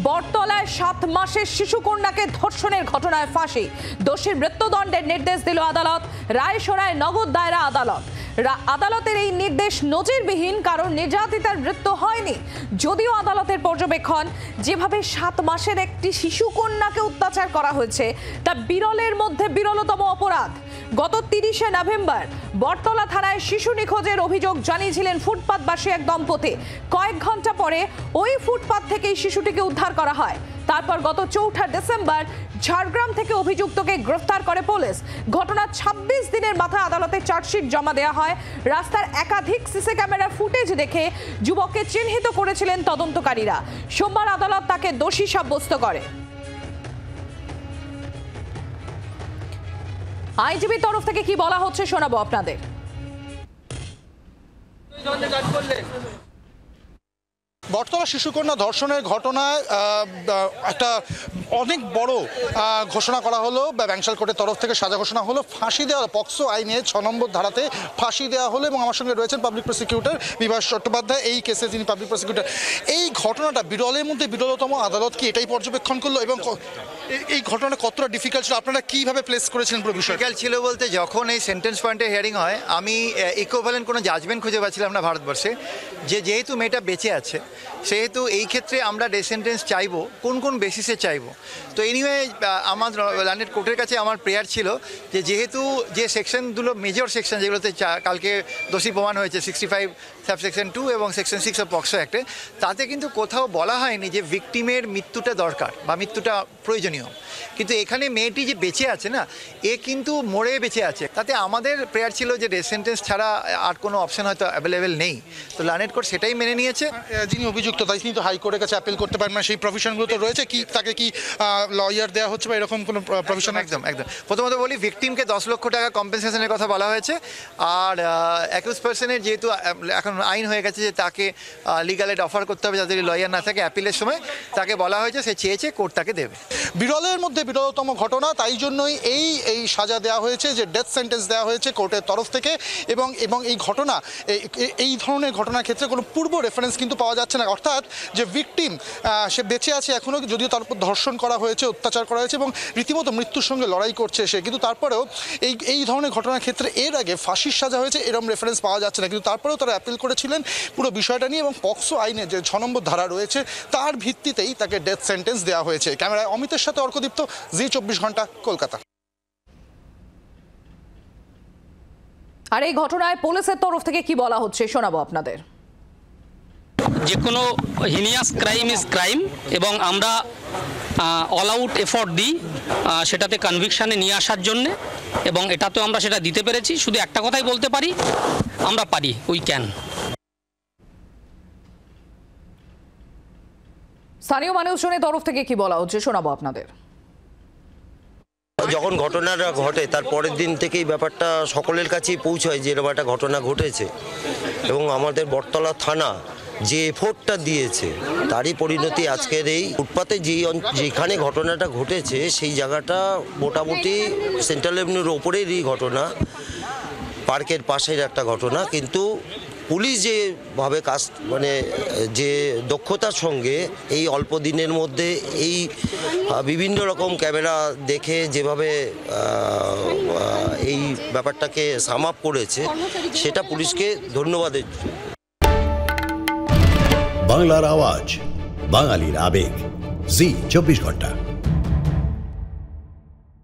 বটতলায় 7 মাসের শিশুকন্যাকে ধর্ষণের ঘটনায় ফাঁসি, দোষীর মৃত্যুদণ্ডের নির্দেশ দিল আদালত। রায় শোনায় নগর দায়রা আদালত। আদালতের এই নির্দেশ নজিরবিহীন, কারণ নির্যাতিতার মৃত্যু হয়নি। যদিও আদালতের পর্যবেক্ষণ, যেভাবে 7 মাসের একটি শিশুকন্যাকে অত্যাচার করা হয়েছে তা বিরলের মধ্যে বিরলতম অপরাধ। গত 30শে নভেম্বর বটতলা থানায় শিশু নিখোঁজের অভিযোগ জানিয়েছিলেন ফুটপাতবাসী এক দম্পতি। কয়েক ঘন্টা পরে ওই ফুটপাত থেকেই শিশুটিকে উদ্ধার করা হয়। তারপর গত 4 ডিসেম্বর ঝাড়গ্রাম থেকে অভিযুক্তকে গ্রেফতার করে পুলিশ। ঘটনা 26 দিনের মাথায় আদালতে চার্জশিট জমা দেওয়া হয়। রাস্তার একাধিক সিসি ক্যামেরার ফুটেজ দেখে যুবককে চিহ্নিত করেছিলেন তদন্তকারীরা। সোমবার আদালত তাকে দোষী সাব্যস্ত করে। আইনজীবীর তরফ থেকে কি বলা হচ্ছে শোনাবো আপনাদের। বটতলা শিশুকন্যা ধর্ষণের ঘটনায় একটা অনেক বড় ঘোষণা করা হলো, ব্যাংশাল কোর্টের তরফ থেকে সাজা ঘোষণা হলো। ফাঁসি দেওয়া পক্সো আইনে 6 নম্বর ধারাতে ফাঁসি দেওয়া হলো এবং আমার সঙ্গে রয়েছেন পাবলিক প্রসিকিউটর বিভাস চট্টোপাধ্যায়, এই কেসে যিনি পাবলিক প্রসিকিউটর। এই ঘটনাটা বিরলের মধ্যে বিরলতম, আদালত কি এটাই পর্যবেক্ষণ করলো এবং এই ঘটনাটা কতটা ডিফিকাল্ট ছিল, আপনারা কীভাবে প্লেস করেছিলেন পুরো বিষয়? ডিফিকাল্ট ছিল বলতে, যখন এই সেন্টেন্স পয়েন্টে হিয়ারিং হয় আমি ইকুইভ্যালেন্ট কোনো জাজমেন্ট খুঁজে পাচ্ছিলাম না ভারতবর্ষে, যেহেতু মেয়েটা বেঁচে আছে সেহেতু এই ক্ষেত্রে আমরা ডেথ সেন্টেন্স চাইবো, কোন কোন বেসিসে চাইবো। তো এনিওয়ে আমার ল্যান্ডেড কোর্টের কাছে আমার প্রেয়ার ছিল যে যেহেতু যে সেকশনগুলো মেজর সেকশন যেগুলোতে কালকে দোষী প্রমাণ হয়েছে 65 সাবসেকশন 2 এবং সেকশন 6 অফ পক্সো অ্যাক্টে, তাতে কিন্তু কোথাও বলা হয়নি যে ভিকটিমের মৃত্যুটা দরকার বা মৃত্যুটা প্রয়োজনীয়। কিন্তু এখানে মেয়েটি যে বেঁচে আছে না, এ কিন্তু মরে বেঁচে আছে। তাতে আমাদের প্রেয়ার ছিল যে ডেথ সেন্টেন্স ছাড়া আর কোনো অপশন হয়তো অ্যাভেলেবেল নেই। তো ল্যান্ডেড কোর্ট সেটাই মেনে নিয়েছে। যিনি অভিযুক্ত তাই তিনি তো হাইকোর্টের কাছে অ্যাপিল করতে পারেন না, সেই প্রভিশনগুলো তো রয়েছে কি? তাকে কি লয়ার দেওয়া হচ্ছে বা এরকম কোনো প্রভিশন? একদম। প্রথমত বলি, ভিকটিমকে 10 লক্ষ টাকা কম্পেনসেশনের কথা বলা হয়েছে। আর অ্যাকিউজ পার্সনের যেহেতু এখন আইন হয়ে গেছে যে তাকে লিগাল এড অফার করতে হবে, যাতে লয়ার না থাকে অ্যাপিলের সময়, তাকে বলা হয়েছে সে চেয়েছে, কোর্ট তাকে দেবে। বিরলের মধ্যে বিরলতম ঘটনা, তাই জন্যই এই সাজা দেওয়া হয়েছে, যে ডেথ সেন্টেন্স দেওয়া হয়েছে কোর্টের তরফ থেকে। এবং এই ঘটনা, এই ধরনের ঘটনার ক্ষেত্রে কোনো পূর্ব রেফারেন্স কিন্তু পাওয়া যাচ্ছে না। অর্থাৎ যে ভিকটিম সে বেঁচে আছে এখনও, যদিও তার উপর ধর্ষণ করা হয়েছে, অত্যাচার করা হয়েছে এবং রীতিমতো মৃত্যুর সঙ্গে লড়াই করছে সে, কিন্তু তারপরেও এই ধরনের ঘটনার ক্ষেত্রে এর আগে ফাঁসির সাজা হয়েছে এরকম রেফারেন্স পাওয়া যাচ্ছে না। কিন্তু তারপরেও তারা অ্যাপিল করেছিলেন পুরো বিষয়টা নিয়ে এবং পক্সো আইনে যে 6 নম্বর ধারা রয়েছে তার ভিত্তিতেই তাকে ডেথ সেন্টেন্স দেওয়া হয়েছে। ক্যামেরায় অমিতের সাথে অর্কদীপ্ত, জি 24 ঘন্টা, কলকাতা। আর এই ঘটনায় পুলিশের তরফ থেকে কি বলা হচ্ছে শোনাবো আপনাদের। যে কোনো হিনিয়াস ক্রাইম ইজ ক্রাইম এবং আমরা অল আউট এফোর্ট দিই সেটাতে কনভিকশনে নিয়ে আসার জন্যে, এবং এটাতেও আমরা সেটা দিতে পেরেছি। শুধু একটা কথাই বলতে পারি, আমরা পারি, উই ক্যান। স্থানীয় মানুষজনের তরফ থেকে কি বলা হচ্ছে শোনাবো আপনাদের। যখন ঘটনাটা ঘটে তার পরের দিন থেকেই ব্যাপারটা সকলের কাছেই পৌঁছায় যে এরকম একটা ঘটনা ঘটেছে, এবং আমাদের বটতলা থানা যে এফোর্টটা দিয়েছে তারই পরিণতি আজকের এই ফুটপাতে যেখানে ঘটনাটা ঘটেছে সেই জায়গাটা মোটামুটি সেন্ট্রাল এভিনিউর ওপরেরই ঘটনা, পার্কের পাশের একটা ঘটনা। কিন্তু পুলিশ যেভাবে কাজ, মানে যে দক্ষতার সঙ্গে এই অল্প দিনের মধ্যে এই বিভিন্ন রকম ক্যামেরা দেখে যেভাবে এই ব্যাপারটাকে সাম আপ করেছে, সেটা পুলিশকে ধন্যবাদের। বাংলার আওয়াজ, বাঙালির আবেগ, জি 24 ঘন্টা।